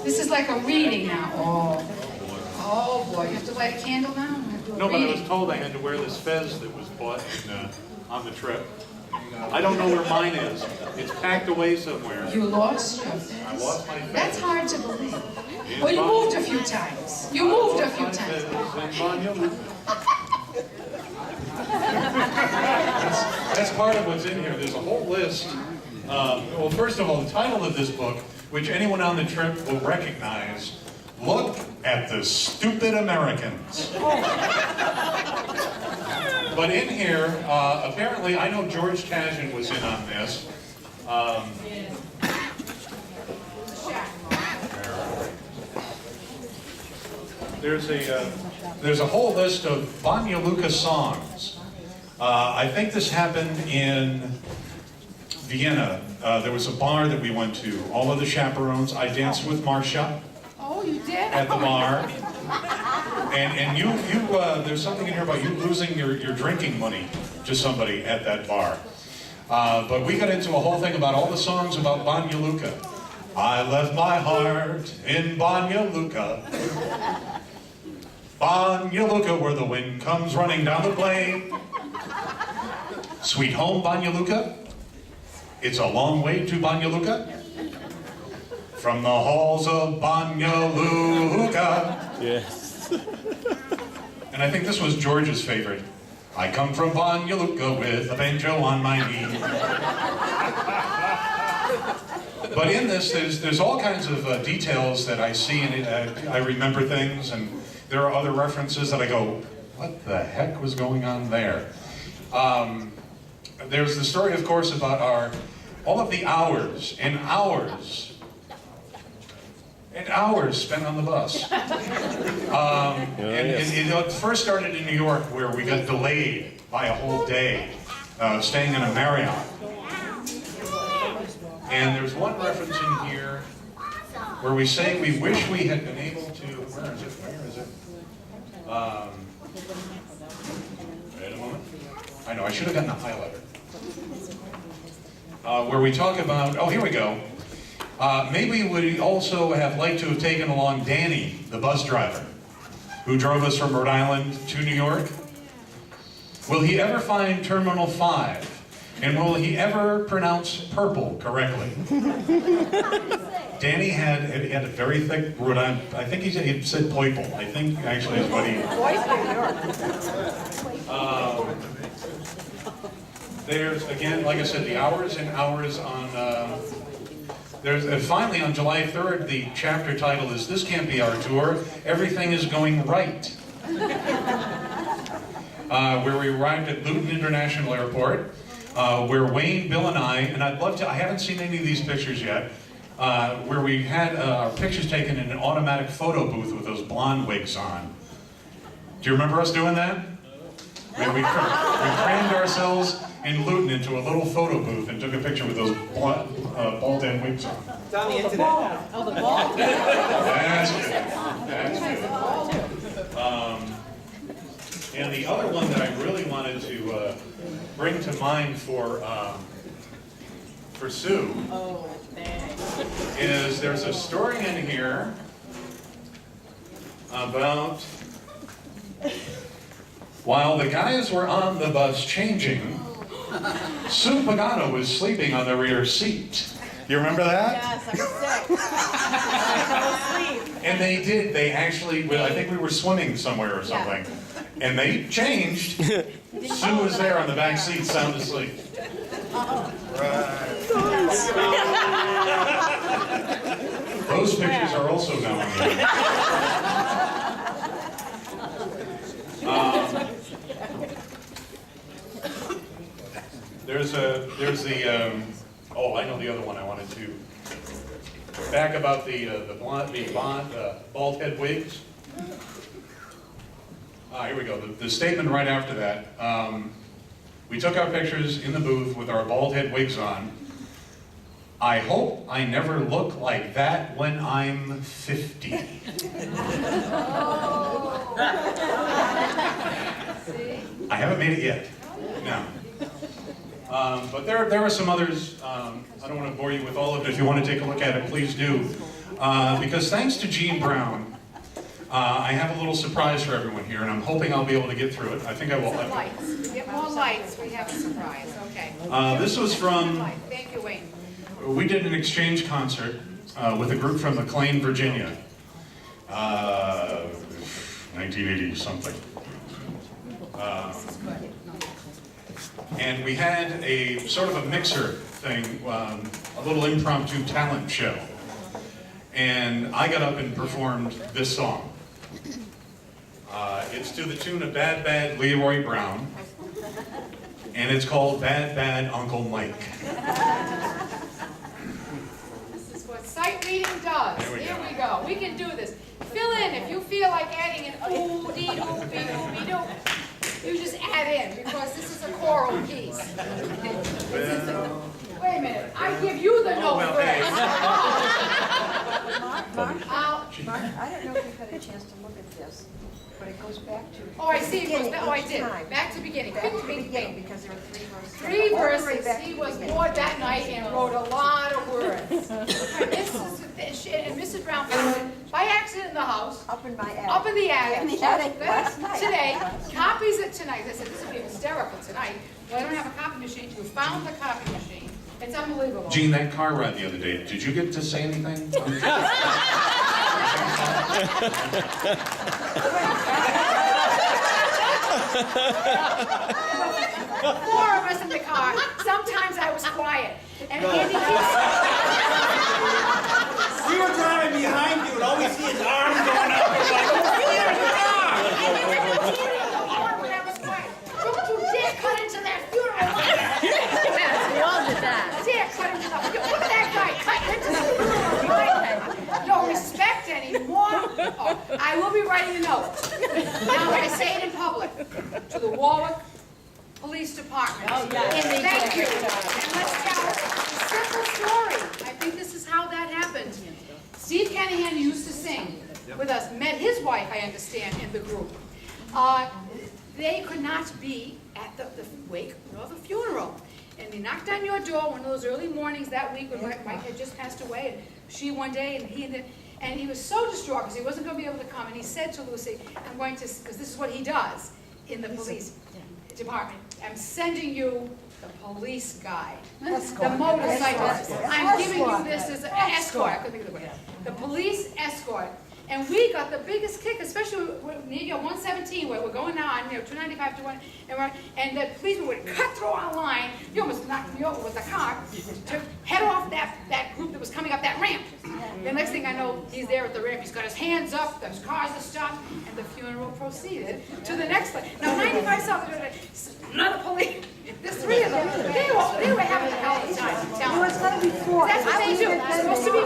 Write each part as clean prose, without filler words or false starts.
This is like a reading now. Oh boy, you have to light a candle now? You have to do a No, but I was reading. told I had to wear this fez that was bought on the trip. I don't know where mine is. It's packed away somewhere. You lost your fez? I lost my fez. That's hard to believe. Well, you moved a few times. You moved a few times. That's part of what's in here. There's a whole list. Well, first of all, the title of this book, which anyone on the trip will recognize, Look at the Stupid Americans. But in here, apparently, I know George Tajan was in on this. There's a whole list of Banja Luka songs. I think this happened in Vienna. There was a bar that we went to. All of the chaperones. I danced with Marcia. Oh, you did? At the bar. And you there's something in here about you losing your drinking money to somebody at that bar. But we got into a whole thing about all the songs about Banja Luka. I left my heart in Banja Luka. Banja Luka, where the wind comes running down the plain. Sweet home, Banja Luka. It's a long way to Banja Luka. From the halls of Banja Luka. Yes. And I think this was George's favorite. I come from Banja Luka with a banjo on my knee. But in this, there's all kinds of details that I see in it. I remember things, and there are other references that I go, what the heck was going on there? There's the story, of course, about all of the hours and hours spent on the bus. It first started in New York, where we got delayed by a whole day, staying in a Marriott. And there's one reference in here where we say we wish we had been able to, where is it? Wait a moment. I know, I should have gotten a highlighter. Where we talk about, oh, here we go. Maybe we also have liked to have taken along Danny, the bus driver, who drove us from Rhode Island to New York. Will he ever find Terminal 5? And will he ever pronounce purple correctly? Danny had a very thick Rhode Island, I think he said Poiple. I think actually is what he... There's, again, like I said, the hours and hours on... There's finally on July 3rd, the chapter title is "This Can't Be Our Tour. Everything is Going Right." Where we arrived at Luton International Airport, where Wayne, Bill, and I haven't seen any of these pictures yet, where we had our pictures taken in an automatic photo booth with those blonde wigs on. Do you remember us doing that? We crammed ourselves in Luton into a little photo booth and took a picture with those bald-head wigs on. It's on the internet now. Oh, the ball? That's good. And the other one that I really wanted to bring to mind for Sue is there's a story in here about while the guys were on the bus changing, Sue Pagano was sleeping on the rear seat. You remember that? Yes, I was sick. And they actually, I think we were swimming somewhere or something. And they changed. Sue was there on the back seat, sound asleep. Those pictures are also now in here. There's the oh, I know the other one I wanted to back about the bald head wigs. Here we go. The statement right after that. We took our pictures in the booth with our bald head wigs on. I hope I never look like that when I'm 50. I haven't made it yet. No. But there are some others. I don't want to bore you with all of it. If you want to take a look at it, please do. because thanks to Gene Brown, I have a little surprise for everyone here, and I'm hoping I'll be able to get through it. I think I will. Some lights. We get more lights, we have a surprise. Okay. This was from, Thank you, Wayne. we did an exchange concert with a group from McLean, Virginia. 1980 something. And we had a sort of a mixer thing, a little impromptu talent show. And I got up and performed this song. It's to the tune of Bad Bad Leroy Brown. And it's called Bad Bad Uncle Mike. This is what sight reading does. Here we go. We can do this. Fill in if you feel like adding an ooh-dee-doo-be-doo-be-doo. You just add in, because this is a choral piece. Wait a minute, I give you the note first. Mark, I don't know if you've had a chance to look at this, but it goes back to. Oh, I see. It goes back. Oh, I each did. time. Back to beginning. Back to Quick, the quick, beginning, quick. because there were 3 verses. Three All the way verses. back to He the was beginning. bored that night and wrote a lot of words. And Mrs. Brown found it by accident in the house. Up in my attic. Up in the attic. In the attic last night. Today. Copies it tonight. I said, this would be hysterical tonight. Well, I don't have a copy machine. You found the copy machine. It's unbelievable. Gene, that car ride the other day, did you get to say anything? 4 of us in the car. Sometimes I was quiet. And Andy keeps... We were driving behind you and all we see is arms going up. We're like, oh, there's an arm! And we were cheering in the car when I was quiet. Don't you dare cut into that funeral like that. Yes, we all did that. Dare cut into the... Look at that guy cutting into the funeral like no respect anymore. Oh, I will be writing a note. Now I say it in public. To the Warwick Police Department. Oh, yes. And thank you. And let's tell a simple story. I think this is how that happened. Steve Canahan used to sing with us. Met his wife, I understand, in the group. They could not be at the wake or the funeral. And they knocked on your door one of those early mornings that week when Mike had just passed away. And she one day, and he was so distraught because he wasn't going to be able to come. And he said to Lucy, I'm going to, because this is what he does in the police department, I'm sending you the police guide, the motorcyclist. I'm giving you this as an escort. I couldn't think of the word. The police escort. And we got the biggest kick, especially near 117, where we're going now on 295 to 1, and the policeman would cut through our line. You almost knocked me over with the car to head off that group that was coming up that ramp. The next thing I know, he's there at the ramp. He's got his hands up. There's cars are stopped, and the funeral proceeded to the next one. Now 95 South, another police. There's 3 of them. They were having a hell of a time. It was going to be 4. That's what they do. It's supposed to be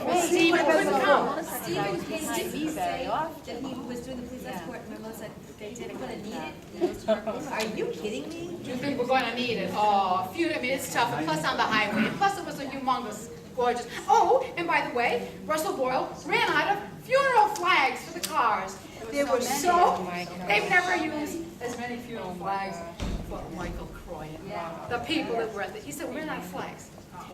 4. Steve couldn't come. Stephen came to me say that he was doing the police escort, and my mother said they didn't want to need it. Are you kidding me? You think we're going to need it? Oh, I mean, it's tough. And plus on the highway. And plus it was a humongous, gorgeous. Oh, and by the way, Russell Boyle ran out of funeral flags for the cars. There were they've never used as many funeral flags for Michael Kroian. The people that were at it. He said, we're not flags.